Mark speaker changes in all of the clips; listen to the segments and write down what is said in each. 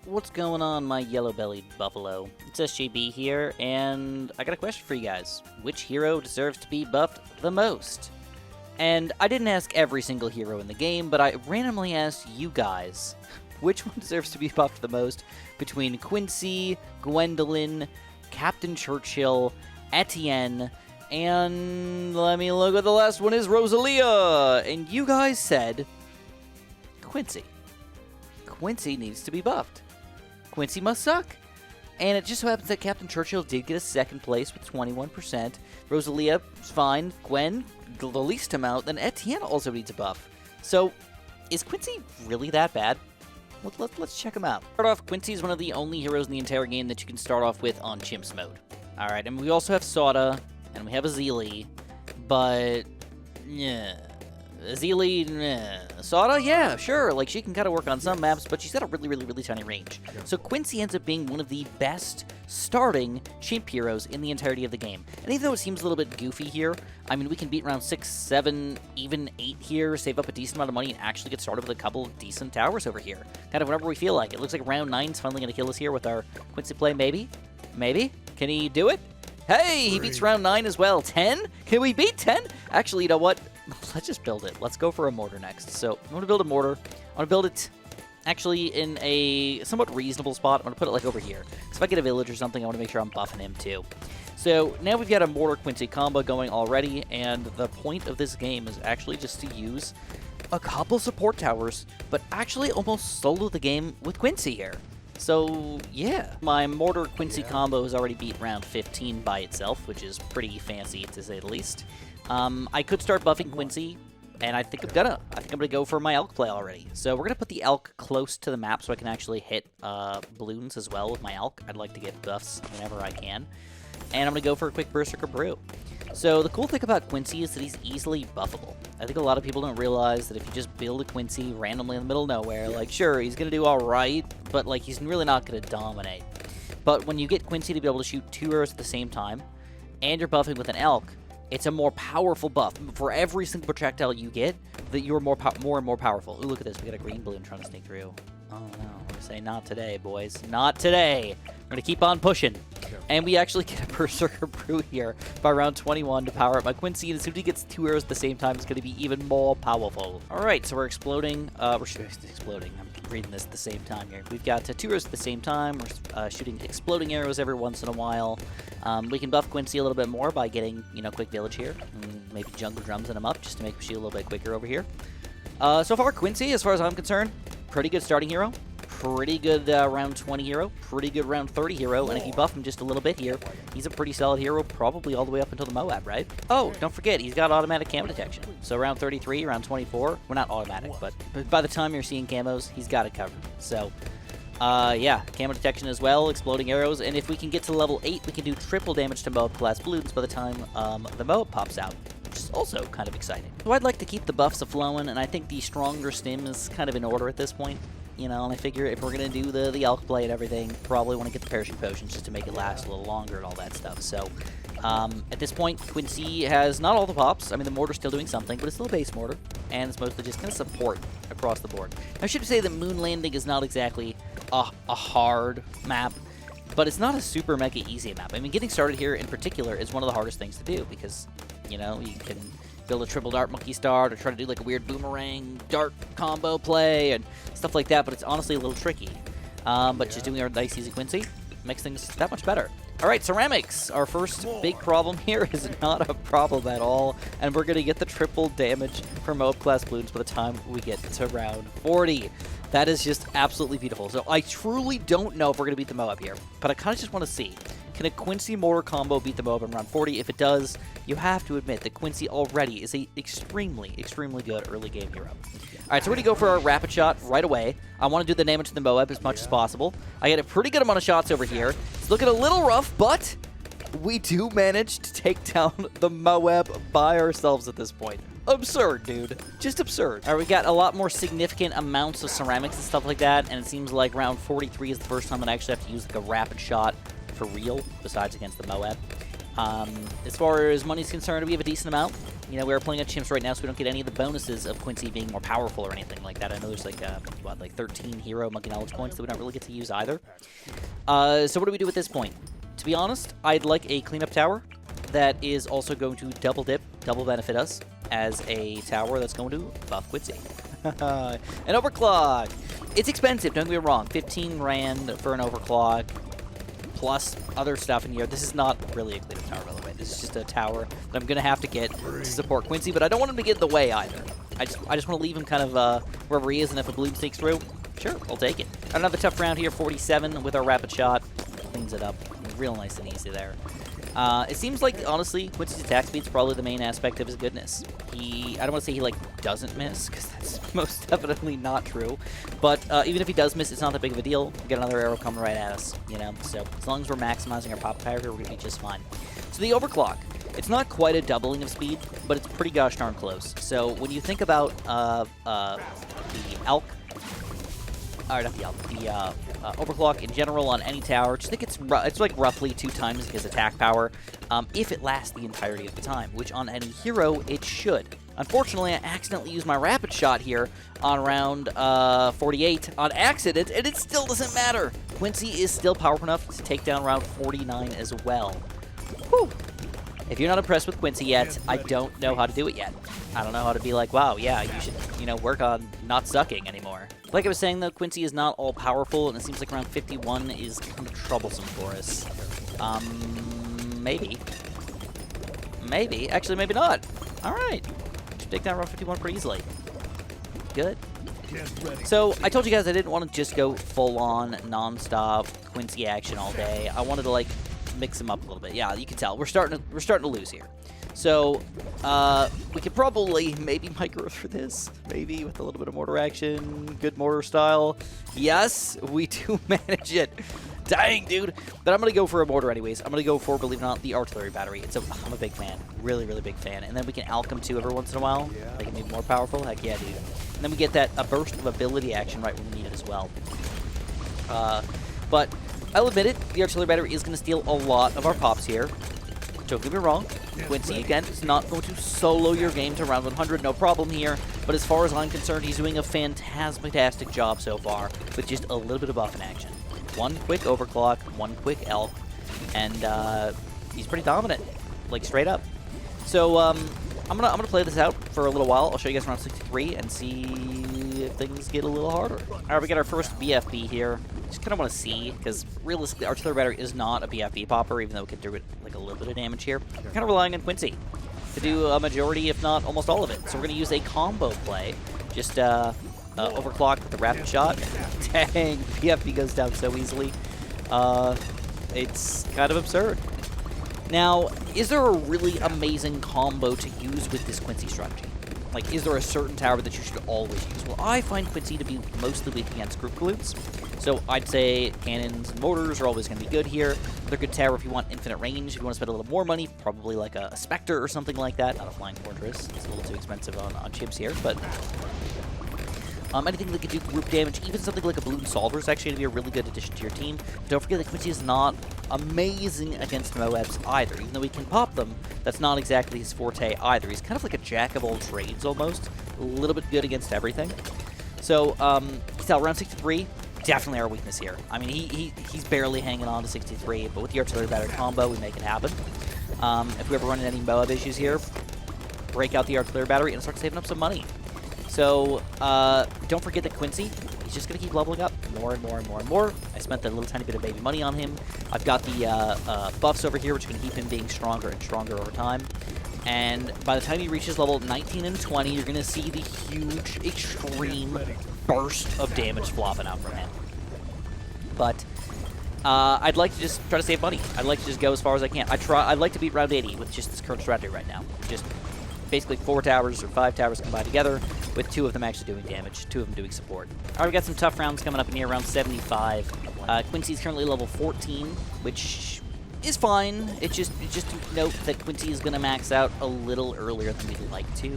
Speaker 1: What's going on, my yellow-bellied buffalo? It's SJB here, and I got a question for you guys. Which hero deserves to be buffed the most? And I didn't ask every single hero in the game, but I randomly asked you guys, which one deserves to be buffed the most between Quincy, Gwendolyn, Captain Churchill, Etienne, and let me look what the last one is, Rosalia! And you guys said Quincy. Quincy needs to be buffed. Quincy must suck. And it just so happens that Captain Churchill did get a second place with 21%. Rosalia is fine. Gwen, the least amount. Then Etienne also needs a buff. So, is Quincy really that bad? Let's check him out. Start off, Quincy is one of the only heroes in the entire game that you can start off with on Chimps mode. Alright, and we also have Sauda, and we have Azili, but yeah. Azili, Sauda, yeah, sure, like, she can kind of work on some maps, but she's got a really tiny range. So Quincy ends up being one of the best starting chimp heroes in the entirety of the game. And even though it seems a little bit goofy here, I mean, we can beat round 6, 7, even 8 here, save up a decent amount of money, and actually get started with a couple of decent towers over here. Kind of whenever we feel like. It looks like round 9 is finally going to kill us here with our Quincy play, maybe? Maybe? Can he do it? Hey, he beats round 9 as well. 10? Can we beat 10? Actually, you know what? Let's just build it. Let's go for a mortar next. So I'm going to build a mortar. I'm going to build it actually in a somewhat reasonable spot. I'm going to put it like over here. Because if I get a village or something, I want to make sure I'm buffing him too. So now we've got a mortar Quincy combo going already. And the point of this game is actually just to use a couple support towers, but actually almost solo the game with Quincy here. So, yeah. My mortar Quincy combo has already beat round 15 by itself, which is pretty fancy to say the least. I could start buffing Quincy, and I think I'm gonna go for my Elk play already. So we're gonna put the Elk close to the map so I can actually hit balloons as well with my Elk. I'd like to get buffs whenever I can. And I'm gonna go for a quick Berserker Brew. So the cool thing about Quincy is that he's easily buffable. I think a lot of people don't realize that if you just build a Quincy randomly in the middle of nowhere, like, sure, he's gonna do alright, but, like, he's really not gonna dominate. But when you get Quincy to be able to shoot 2 arrows at the same time, and you're buffing with an Elk, it's a more powerful buff. For every single projectile you get, that you're more and more powerful. Ooh, look at this. We got a green balloon trying to sneak through. Oh, no. I'm going to say not today, boys. Not today. We're going to keep on pushing. And we actually get a Berserker Brew here by round 21 to power up my Quincy. And as soon as he gets 2 arrows at the same time, it's going to be even more powerful. All right, so we're exploding. We're exploding. I'm reading this at the same time here. We've got 2 arrows at the same time. We're shooting exploding arrows every once in a while. We can buff Quincy a little bit more by getting, you know, quick village here. And maybe jungle drums in him up just to make him shoot a little bit quicker over here. So far, Quincy, as far as I'm concerned, pretty good starting hero. Pretty good round 20 hero, pretty good round 30 hero, and if you buff him just a little bit here, he's a pretty solid hero, probably all the way up until the Moab, right? Oh, don't forget, he's got automatic camo detection. So round 33, round 24, well, not automatic, but by the time you're seeing camos, he's got it covered. So, yeah, camo detection as well, exploding arrows, and if we can get to level 8, we can do triple damage to Moab class balloons by the time the Moab pops out, which is also kind of exciting. So I'd like to keep the buffs a-flowing, and I think the stronger stim is kind of in order at this point. You know, and I figure if we're going to do the Elk play and everything, probably want to get the Perishing Potions just to make it last a little longer and all that stuff. So, at this point, Quincy has not all the pops. I mean, the mortar's still doing something, but it's still a base mortar, and it's mostly just kind of support across the board. I should say that Moon Landing is not exactly a hard map, but it's not a super mega easy map. I mean, getting started here in particular is one of the hardest things to do because, you know, you can build a triple dart monkey start or try to do like a weird boomerang dart combo play and stuff like that, but it's honestly a little tricky. But just doing our nice easy Quincy makes things that much better. All right, ceramics. Our first big problem here is not a problem at all, and we're going to get the triple damage for Moab class balloons by the time we get to round 40. That is just absolutely beautiful. So I truly don't know if we're going to beat the Moab here, but I kind of just want to see. Can a Quincy mortar combo beat the Moab in round 40? If it does, you have to admit that Quincy already is a extremely good early game hero. All right, so we're going to go for our rapid shot right away. I want to do the damage to the Moab as much as possible. I get a pretty good amount of shots over here. It's looking a little rough, but we do manage to take down the Moab by ourselves at this point. Absurd, dude. Just absurd. All right, we got a lot more significant amounts of ceramics and stuff like that, and it seems like round 43 is the first time that I actually have to use like a rapid shot for real, besides against the Moab. As far as money's concerned, we have a decent amount. You know, we're playing on chimps right now, so we don't get any of the bonuses of Quincy being more powerful or anything like that. I know there's like, what, like 13 hero monkey knowledge points that we don't really get to use either. So what do we do at this point? To be honest, I'd like a cleanup tower that is also going to double benefit us as a tower that's going to buff Quincy. An overclock! It's expensive, don't get me wrong. 15 rand for an overclock, plus other stuff in here. This is not really a cleanup tower, by the way. This is just a tower that I'm going to have to get to support Quincy, but I don't want him to get in the way either. I just want to leave him kind of wherever he is, and if a bloom sneaks through, sure, I'll take it. Another tough round here, 47 with our rapid shot. Cleans it up. Real nice and easy there. It seems like, honestly, Quincy's attack speed is probably the main aspect of his goodness. I don't want to say he, like, doesn't miss, because that's most definitely not true. But even if he does miss, it's not that big of a deal. We get another arrow coming right at us, you know? So as long as we're maximizing our pop power here, we're going to be just fine. So the overclock. It's not quite a doubling of speed, but it's pretty gosh darn close. So when you think about the elk, or not the elk, the overclock in general on any tower, just think it's like roughly 2 times his attack power if it lasts the entirety of the time, which on any hero it should. Unfortunately, I accidentally used my rapid shot here on round 48 on accident, and it still doesn't matter. Quincy is still powerful enough to take down round 49 as well. Whew. If you're not impressed with Quincy yet, I don't know how to do it yet. I don't know how to be like, wow, yeah, you should, you know, work on not sucking anymore. Like I was saying, though, Quincy is not all powerful, and it seems like round 51 is kind of troublesome for us. Maybe. Maybe. Actually, maybe not. All right. Should take down round 51 pretty easily. Good. So, I told you guys I didn't want to just go full-on, non-stop Quincy action all day. I wanted to, like, mix them up a little bit. Yeah, you can tell. We're starting to lose here. So, we could probably maybe micro for this. Maybe with a little bit of mortar action. Good mortar style. Yes, we do manage it. Dang, dude. But I'm going to go for a mortar anyways. I'm going to go for, believe it or not, the artillery battery. I'm a big fan. Really, really big fan. And then we can alchem too every once in a while. Make it maybe more powerful. Heck yeah, dude. And then we get a burst of ability action right when we need it as well. But I'll admit it, the artillery battery is going to steal a lot of our pops here. Don't get me wrong. Quincy, again, is not going to solo your game to round 100, no problem here. But as far as I'm concerned, he's doing a fantastic job so far with just a little bit of buff in action. One quick overclock, one quick elk, and he's pretty dominant, like straight up. So I'm gonna play this out for a little while. I'll show you guys around 63 and see if things get a little harder. All right, we got our first BFB here. Just kind of want to see, because realistically, artillery battery is not a BFB popper, even though it can do it like a little bit of damage here. We're kind of relying on Quincy to do a majority, if not almost all of it. So we're going to use a combo play. Just overclock with the rapid shot. Dang, BFB goes down so easily. It's kind of absurd. Now, is there a really amazing combo to use with this Quincy strategy? Like, is there a certain tower that you should always use? Well, I find Quincy to be mostly weak against group glutes. So I'd say cannons and mortars are always going to be good here. They're a good tower if you want infinite range. If you want to spend a little more money, probably like a Spectre or something like that. Not a Flying Fortress. It's a little too expensive on chips here, but anything that could do group damage, even something like a Balloon Solver is actually going to be a really good addition to your team. But don't forget that Quincy is not amazing against Moabs either. Even though he can pop them, that's not exactly his forte either. He's kind of like a jack of all trades almost. A little bit good against everything. So, you can tell, round 63, definitely our weakness here. I mean, he's barely hanging on to 63, but with the artillery battery combo, we make it happen. If we ever run into any Moab issues here, break out the artillery battery and start saving up some money. So, don't forget that Quincy, he's just going to keep leveling up more and more and more and more. I spent a little tiny bit of baby money on him. I've got the buffs over here, which can keep him being stronger and stronger over time. And by the time he reaches level 19 and 20, you're going to see the huge, extreme burst of damage flopping out from him. But I'd like to just try to save money. I'd like to just go as far as I can. I'd like to beat round 80 with just this current strategy right now. Just basically 4 towers or 5 towers combined together, with 2 of them actually doing damage, 2 of them doing support. All right, we got some tough rounds coming up in here, around 75. Quincy's currently level 14, which is fine. It's just to note that Quincy is going to max out a little earlier than we'd like to.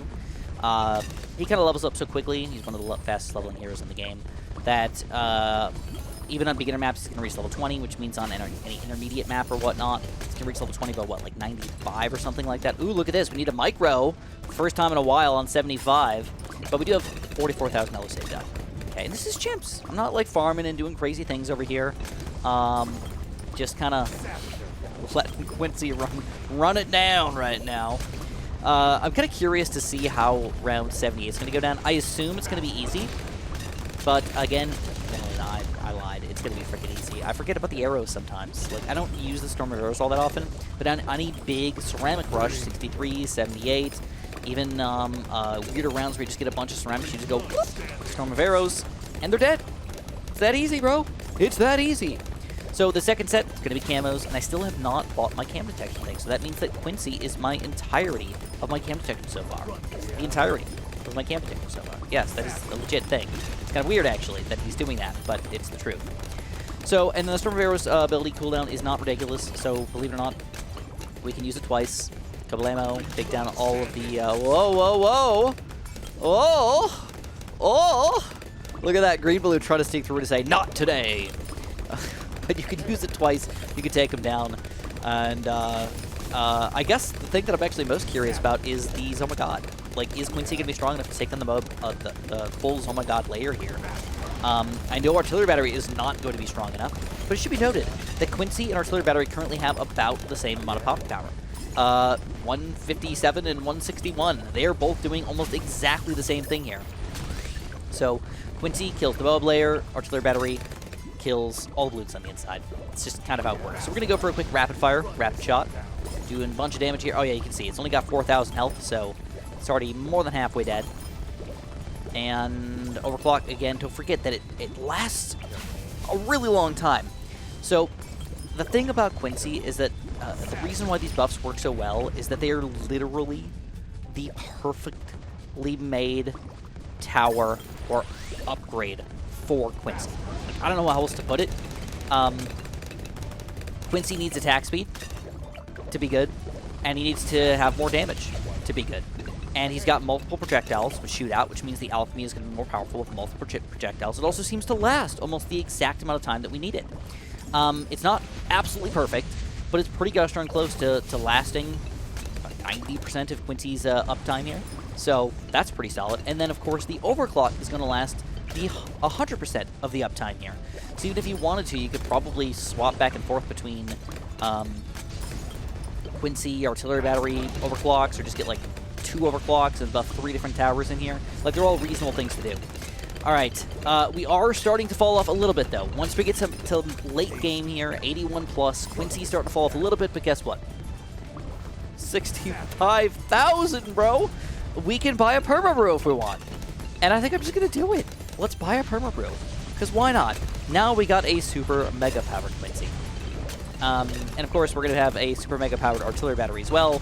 Speaker 1: He kind of levels up so quickly. He's one of the fastest leveling heroes in the game. That even on beginner maps, it's going to reach level 20, which means on any intermediate map or whatnot, it's going to reach level 20 by what, like 95 or something like that. Ooh, look at this. We need a micro. First time in a while on 75. But we do have 44,000 elo saved up. Okay, and this is chimps. I'm not like farming and doing crazy things over here. Just kind of letting Quincy run it down right now. I'm kind of curious to see how round 78 is going to go down. I assume it's going to be easy. But again, I lied. It's going to be freaking easy. I forget about the arrows sometimes. Like, I don't use the Storm of Arrows all that often. But on any big ceramic rush, 63, 78, even weirder rounds where you just get a bunch of ceramics, you just go, whoop, Storm of Arrows, and they're dead. It's that easy, bro. It's that easy. So the second set is going to be camos, and I still have not bought my cam detection thing. So that means that Quincy is my entirety of my cam detection so far. The entirety of my cam detection so far. Yes, that is a legit thing. It's kind of weird, actually, that he's doing that, but it's the truth. So, and the Storm of Arrows ability cooldown is not ridiculous, so believe it or not, we can use it twice. Couple ammo, take down all of the, whoa! Oh! Oh! Look at that green blue trying to sneak through to say, not today! But you can use it twice, you can take them down, and I guess the thing that I'm actually most curious about is the Oh My God. Like, is Quincy going to be strong enough to take on the full Oh My God layer here? I know Artillery Battery is not going to be strong enough, but it should be noted that Quincy and Artillery Battery currently have about the same amount of pop power. 157 and 161. They are both doing almost exactly the same thing here. So, Quincy kills the Moab layer, Artillery Battery kills all the loots on the inside. It's just kind of how it works. So we're going to go for a quick rapid fire, rapid shot. Doing a bunch of damage here. Oh yeah, you can see it's only got 4,000 health, so it's already more than halfway dead. And overclock again, don't forget that it lasts a really long time. So the thing about Quincy is that the reason why these buffs work so well is that they are literally the perfectly made tower or upgrade for Quincy. Like, I don't know how else to put it. Quincy needs attack speed to be good, and he needs to have more damage to be good. And he's got multiple projectiles which shoot out, which means the alchemy is going to be more powerful with multiple projectiles. It also seems to last almost the exact amount of time that we need it. It's not absolutely perfect, but it's pretty gosh darn close to lasting 90% of Quincy's uptime here. So that's pretty solid. And then, of course, the overclock is going to last the 100% of the uptime here. So even if you wanted to, you could probably swap back and forth between Quincy, Artillery Battery, overclocks, or just get like 2 overclocks and buff 3 different towers in here. Like, they're all reasonable things to do. All right, we are starting to fall off a little bit, though. Once we get to late game here, 81 plus, Quincy's starting to fall off a little bit, but guess what? 65,000, bro! We can buy a perma brew if we want. And I think I'm just going to do it. Let's buy a perma brew. Because why not? Now we got a super mega powered Quincy. And of course, we're going to have a super mega powered Artillery Battery as well.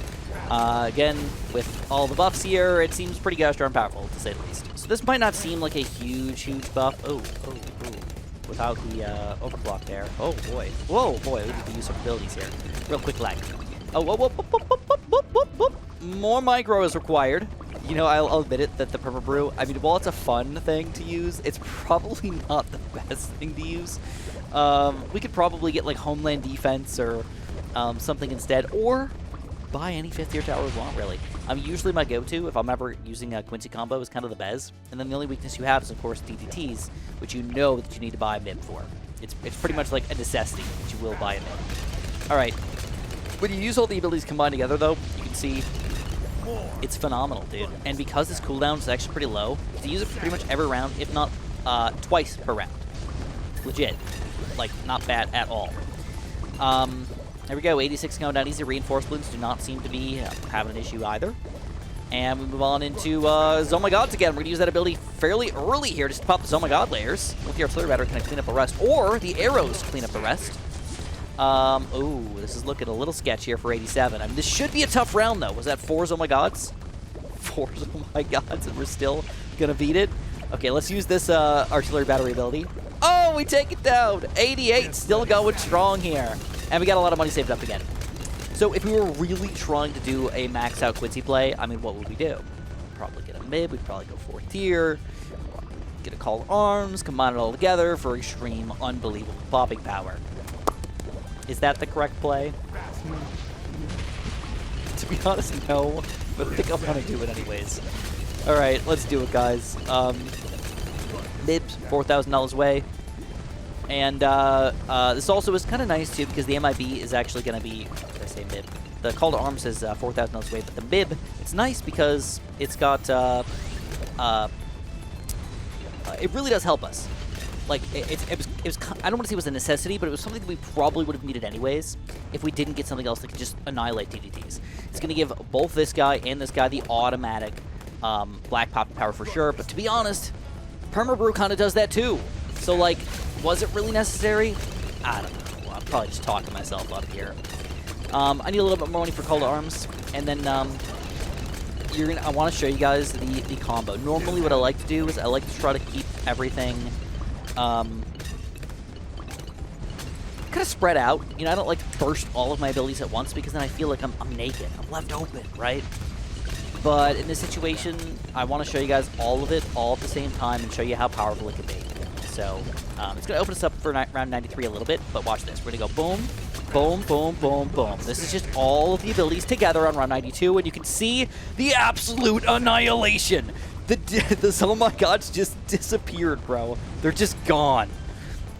Speaker 1: Again, with all the buffs here, it seems pretty gosh darn powerful, to say the least. So this might not seem like a huge buff. Oh. Without the overclock there. Oh, boy. Whoa, boy. We need to use some abilities here. Real quick lag. Oh, whoa. More micro is required. You know, I'll admit it that the Perma Brew, I mean, while it's a fun thing to use, it's probably not the best thing to use. We could probably get, like, Homeland Defense or something instead, or buy any 5th tier tower we want, really. Usually my go-to, if I'm ever using a Quincy combo, is kind of the Bez. And then the only weakness you have is, of course, DTTs, which you know that you need to buy a MIB for. It's pretty much like a necessity that you will buy a MIB. All right. When you use all the abilities combined together, though, you can see it's phenomenal, dude. And because this cooldown is actually pretty low, you can use it pretty much every round, if not twice per round. Legit. Like, not bad at all. There we go, 86 going down easy. Reinforced balloons do not seem to be having an issue either. And we move on into Oh My Gods again. We're going to use that ability fairly early here just to pop the Oh My God layers. With the Artillery Battery, kind of clean up the rest. Or the arrows clean up the rest. Ooh, this is looking a little sketchy here for 87. I mean, this should be a tough round, though. Was that 4 Oh My Gods? 4 Oh My Gods, and we're still going to beat it? Okay, let's use this Artillery Battery ability. Oh, we take it down! 88, still going strong here. And we got a lot of money saved up again. So if we were really trying to do a max-out Quincy play, I mean, what would we do? We'd probably get a mid, we'd probably go 4th tier. get a Call to Arms, combine it all together for extreme, unbelievable popping power. Is that the correct play? To be honest, no, but I think I want to do it anyways. All right, let's do it, guys. Mibs, $4,000 away. And this also is kind of nice, too, because the MIB is actually going to be, what did I say Mib? The Call to Arms is $4,000 away, but the Mib, it's nice because it's got, it really does help us. Like, it was, I don't want to say it was a necessity, but it was something that we probably would have needed anyways if we didn't get something else that could just annihilate DDTs. It's going to give both this guy and this guy the automatic black popping power for sure, but to be honest, Perma-Brew kind of does that too. So, like, was it really necessary? I don't know. I'm probably just talking myself up here. I need a little bit more money for Call to Arms, and then I want to show you guys the combo. Normally what I like to do is I like to try to keep everything kind of spread out. You know, I don't like to burst all of my abilities at once because then I feel like I'm naked. I'm left open, right? But in this situation, I want to show you guys all of it all at the same time and show you how powerful it can be. So it's going to open us up for round 93 a little bit, but watch this. We're going to go boom, boom, boom, boom, boom. This is just all of the abilities together on round 92, and you can see the absolute annihilation. The oh my gods just disappeared, bro. They're just gone.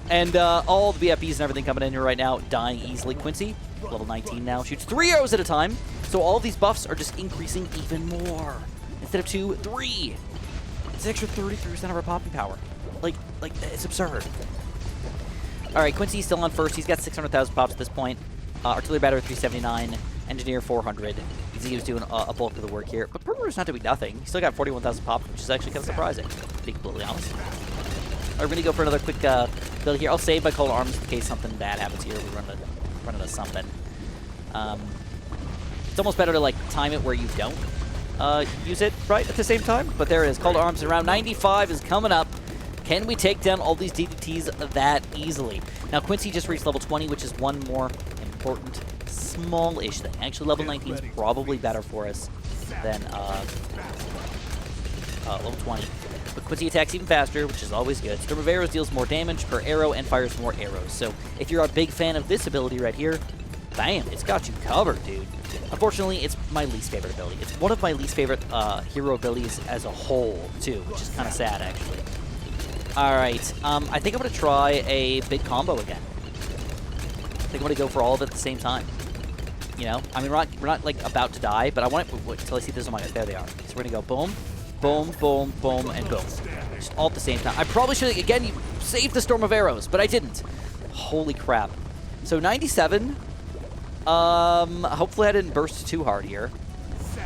Speaker 1: And all the BFBs and everything coming in here right now, dying easily. Quincy, level 19 now, shoots 3 arrows at a time. So all of these buffs are just increasing even more. Instead of 2, 3. It's an extra 33% of our popping power. Like, it's absurd. All right, Quincy's still on first. He's got 600,000 pops at this point. Artillery battery 379, engineer 400. He was doing a bulk of the work here, but Perma-Brew's not doing nothing. He's still got 41,000 pops, which is actually kind of surprising, to be completely honest. All right, we're gonna go for another quick build here. I'll save my Call to Arms in case something bad happens here. We run into something. It's almost better to like time it where you don't use it right at the same time. But there it is. Call to Arms in round 95 is coming up. Can we take down all these DDTs that easily? Now, Quincy just reached level 20, which is one more important small-ish thing. Actually, level 19 is probably better for us than level 20. But Quincy attacks even faster, which is always good. Storm of Arrows deals more damage per arrow and fires more arrows. So if you're a big fan of this ability right here, bam, it's got you covered, dude. Unfortunately, it's my least favorite ability. It's one of my least favorite hero abilities as a whole, too, which is kind of sad, actually. All right, I think I'm going to try a big combo again. I think I'm going to go for all of it at the same time. You know, I mean, we're not like about to die, but I want it until I see this. Oh my god, there they are. So we're going to go boom, boom, boom, boom, and boom. Just all at the same time. I probably should, again, save the Storm of Arrows, but I didn't. Holy crap. So 97. Hopefully I didn't burst too hard here.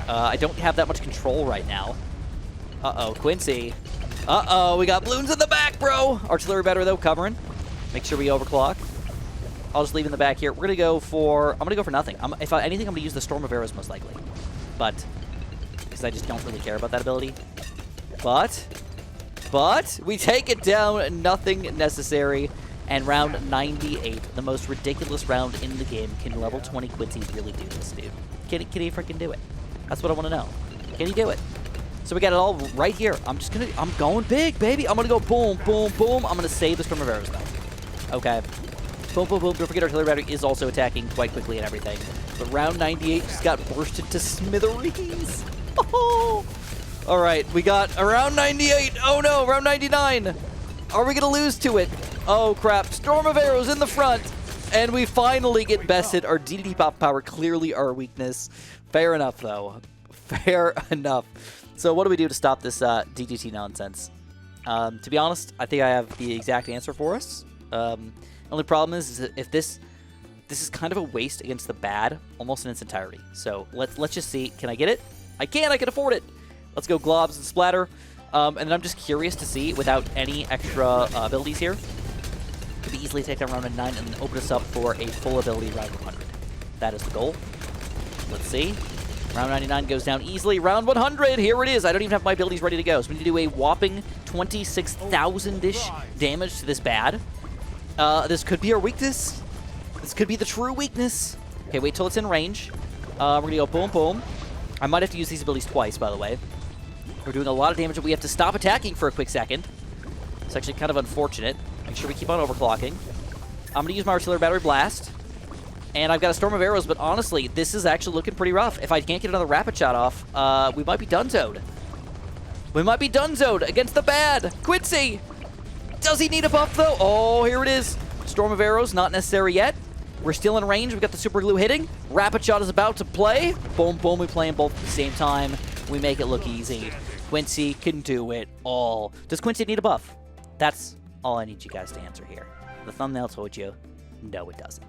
Speaker 1: I don't have that much control right now. Uh-oh, Quincy. Uh-oh, we got balloons in the back, bro! Artillery battery, though, covering. Make sure we overclock. I'll just leave in the back here. We're going to go for... I'm going to go for nothing. If anything, I'm going to use the Storm of Arrows, most likely. But... because I just don't really care about that ability. But... we take it down. Nothing necessary. And round 98, the most ridiculous round in the game. Can level 20 Quincy really do this, dude? Can he freaking do it? That's what I want to know. Can he do it? So we got it all right here. I'm going big, baby. I'm going to go boom, boom, boom. I'm going to save the Storm of Arrows, though. Okay. Boom, boom, boom. Don't forget Artillery Battery is also attacking quite quickly and everything. But round 98 just got bursted to smithereens. Oh! All right, we got around 98. Oh, no, round 99. Are we going to lose to it? Oh, crap. Storm of Arrows in the front. And we finally get bested. Our DDT pop power clearly our weakness. Fair enough, though. Fair enough. So what do we do to stop this DDT nonsense? To be honest, I think I have the exact answer for us. Only problem is if this is kind of a waste against the bad, almost in its entirety. So let's just see. Can I get it? I can afford it. Let's go globs and splatter. And then I'm just curious to see, without any extra abilities here, could be easily take down round 9 and then open us up for a full ability round 100. That is the goal. Let's see. Round 99 goes down easily. Round 100, here it is. I don't even have my abilities ready to go. So we need to do a whopping 26,000-ish damage to this bad. This could be our weakness. This could be the true weakness. Okay, wait till it's in range. We're going to go boom, boom. I might have to use these abilities twice, by the way. We're doing a lot of damage, but we have to stop attacking for a quick second. It's actually kind of unfortunate. Make sure we keep on overclocking. I'm going to use my Artillery Battery Blast. And I've got a Storm of Arrows, but honestly, this is actually looking pretty rough. If I can't get another Rapid Shot off, we might be done-zoed. We might be done-zoed against the bad. Quincy! Does he need a buff, though? Oh, here it is. Storm of Arrows, not necessary yet. We're still in range. We've got the Super Glue hitting. Rapid Shot is about to play. Boom, boom. We play them both at the same time. We make it look easy. Quincy can do it all. Does Quincy need a buff? That's all I need you guys to answer here. The thumbnail told you, no, it doesn't.